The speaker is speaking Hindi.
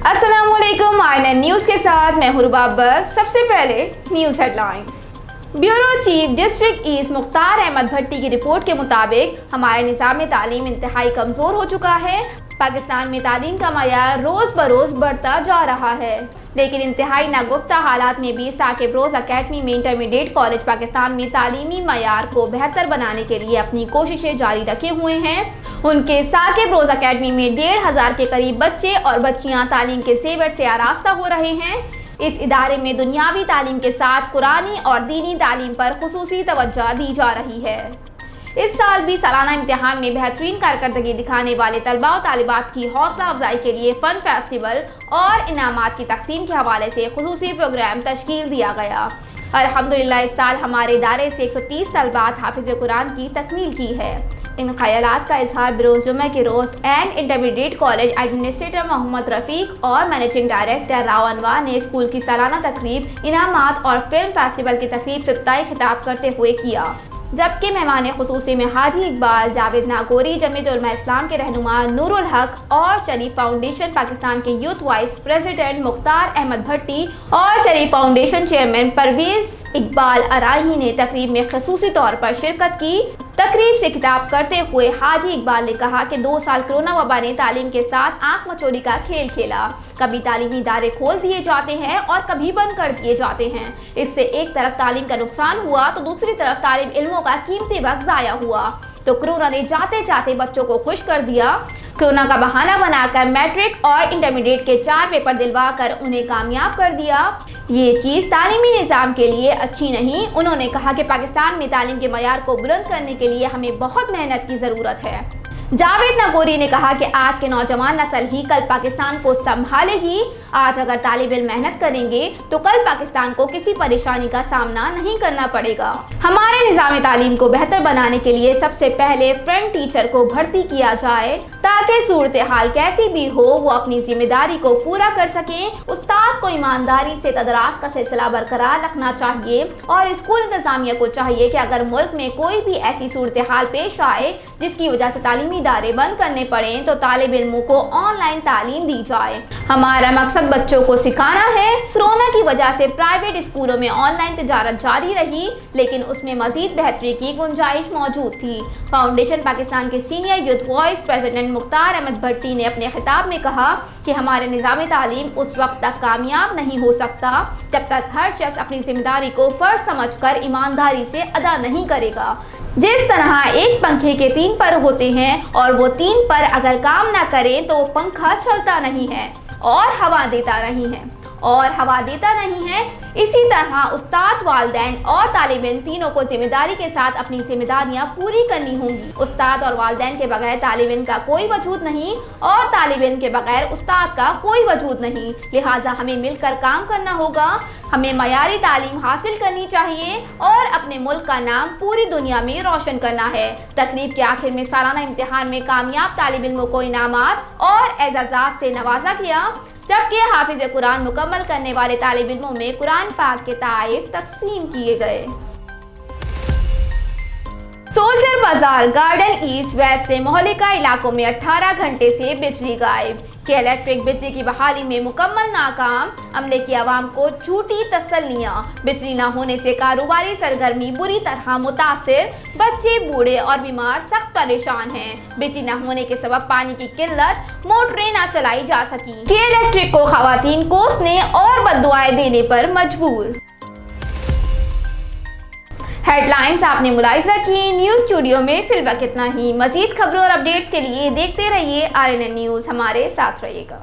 अस्सलामुअलैकुम, आईएनएन न्यूज़ के साथ मैं हूँ रुबाबक। सबसे पहले news headlines. Bureau chief district east Mukhtar Ahmad Bhatti की रिपोर्ट के मुताबिक हमारे निज़ाम तालीम इंतहाई कमज़ोर हो चुका है। पाकिस्तान में तालीम का मयार रोज़ बरोज़ बढ़ता जा रहा है, लेकिन इंतहाई नागुफ्ता हालात में भी साकिब रोज़ अकेडमी में इंटरमीडिएट कॉलेज पाकिस्तान में तालीमी मयार को बेहतर बनाने के लिए अपनी कोशिशें जारी रखे हुए हैं। उनके साकिब रोज़ अकेडमी में 1500 के करीब बच्चे और बच्चियां तालीम के सेवर से आरास्ता हो रहे हैं। इस इदारे में दुनियावी तालीम के साथ कुरानी और दीनी तालीम पर खुसूसी तवज्जो दी जा रही है। इस साल भी सालाना इम्तिहान में बेहतरीन कारकर्दगी दिखाने वाले तलबा और तालिबात की हौसला अफजाई के लिए फ़न फेस्टिवल और इनामात की तकसीम के हवाले से खुसूसी प्रोग्राम तश्कील दिया गया। अल्हम्दुलिल्लाह इस साल हमारे इदारे से 130 तलबात हाफिज़ कुरान की तकमील की है। इन ख्यालात का इजहार बरोज़ जुम्मे के रोज़ एंड intermediate college administrator Mohammad Rafiq और मैनेजिंग डायरेक्टर राव अनवर ने स्कूल की सालाना तकरीब, इनामात और फिल्म फेस्टिवल की तकरीब से खिताब करते हुए किया। जबकि मेहमान खुसूसी में हाजी इकबाल, जावेद नागौरी, जमीयत उलमा इस्लाम के रहनुमा नूरुल हक और शरीफ फाउंडेशन पाकिस्तान के youth vice president Mukhtar Ahmad Bhatti और शरीफ फाउंडेशन चेयरमैन परवेज इकबाल अराही ने तकरीब में खुसूसी तौर पर शिरकत की। तकरीब से खिताब करते हुए हाजी इकबाल ने कहा कि 2 साल कोरोना वबा ने तालीम के साथ आंख मचोली का खेल खेला। कभी तालीमी इदारे खोल दिए जाते हैं और कभी बंद कर दिए जाते हैं। इससे एक तरफ तालीम का नुकसान हुआ तो दूसरी तरफ तालिब इल्मों का कीमती वक्त ज़ाया हुआ। तो कोरोना ने जाते जाते बच्चों को खुश कर दिया। कोरोना का बहाना बनाकर मैट्रिक और इंटरमीडिएट के 4 पेपर दिलवा कर उन्हें कामयाब कर दिया। ये चीज़ तालीमी निज़ाम के लिए अच्छी नहीं। उन्होंने कहा कि पाकिस्तान में तालीम के मयार को बुलंद करने के लिए हमें बहुत मेहनत की ज़रूरत है। जावेद नागौरी ने कहा कि आज के नौजवान नस्ल ही कल पाकिस्तान को संभालेगी। आज अगर तालिब इल्म मेहनत करेंगे तो कल पाकिस्तान को किसी परेशानी का सामना नहीं करना पड़ेगा। हमारे निज़ाम तालीम को बेहतर बनाने के लिए सबसे पहले फ्रंट टीचर को भर्ती किया जाए ताकि सूरत हाल कैसी भी हो वो अपनी जिम्मेदारी को पूरा कर सकें। उस्ताद को ईमानदारी से तदरास का सिलसिला बरकरार रखना चाहिए और स्कूल इंतजामिया को चाहिए कि अगर मुल्क में कोई भी ऐसी सूरत हाल पेश आए जिसकी वजह से तालीमी इदारे बंद करने पड़े तो तालिब इल्मों को ऑनलाइन तालीम दी जाए। हमारा मकसद बच्चों को सिखाना है। कोरोना की वजह से प्राइवेट स्कूलों में ऑनलाइन तिजारत जारी रही, लेकिन उसमें मजीद बेहतरी की गुंजाइश मौजूद थी। फाउंडेशन पाकिस्तान के senior youth vice president Mukhtar Ahmad Bhatti ने अपने खिताब में कहा कि हमारे निज़ाम तालीम उस वक्त तक कामयाब नहीं हो सकता जब तक हर शख्स अपनी जिम्मेदारी को फर्ज समझकर ईमानदारी से अदा नहीं करेगा। जिस तरह एक पंखे के 3 पर होते हैं और वो 3 पर अगर काम ना करें तो पंखा चलता नहीं है और हवा देता नहीं है, इसी तरह उस्ताद, वालिदैन और तालिब इल्म तीनों को जिम्मेदारी के साथ अपनी जिम्मेदारियां पूरी करनी होंगी। उस्ताद और वालिदैन के बगैर तालिब इल्म का कोई वजूद नहीं और तालिब इल्म के बगैर उस्ताद का कोई वजूद नहीं। लिहाजा हमें मिलकर काम करना होगा। हमें मयारी तालीम हासिल करनी चाहिए और अपने मुल्क का नाम पूरी दुनिया में रोशन करना है। तकरीब के आखिर में सालाना इम्तिहान में कामयाब तालिब इल्मों को इनामात और एजाज़ात से नवाजा गया, जबकि हाफिज़ कुरान मुकम्मल करने वाले तालिब इल्मों में कुरान पाक के तोहफ़े तकसीम किए गए। सोल्जर बाजार गार्डन ईस्ट वेस्ट से मोहल्लिका इलाकों में 18 घंटे से बिजली गायब। कि इलेक्ट्रिक बिजली की बहाली में मुकम्मल नाकाम, अमले की आवाम को झूठी तसल्लियां। बिजली न होने से कारोबारी सरगर्मी बुरी तरह मुतासिर, बच्चे, बूढ़े और बीमार सख्त परेशान हैं। बिजली न होने के सबब पानी की किल्लत, मोटरें न चलाई जा सकी। कि इलेक्ट्रिक को खवातीन कोसने और बद्दुआएं देने पर मजबूर। हेडलाइंस आपने मुलाहिजा की। न्यूज़ स्टूडियो में फिलहाल इतना ही। मजीद खबरों और अपडेट्स के लिए देखते रहिए आईएनएन न्यूज़। हमारे साथ रहिएगा।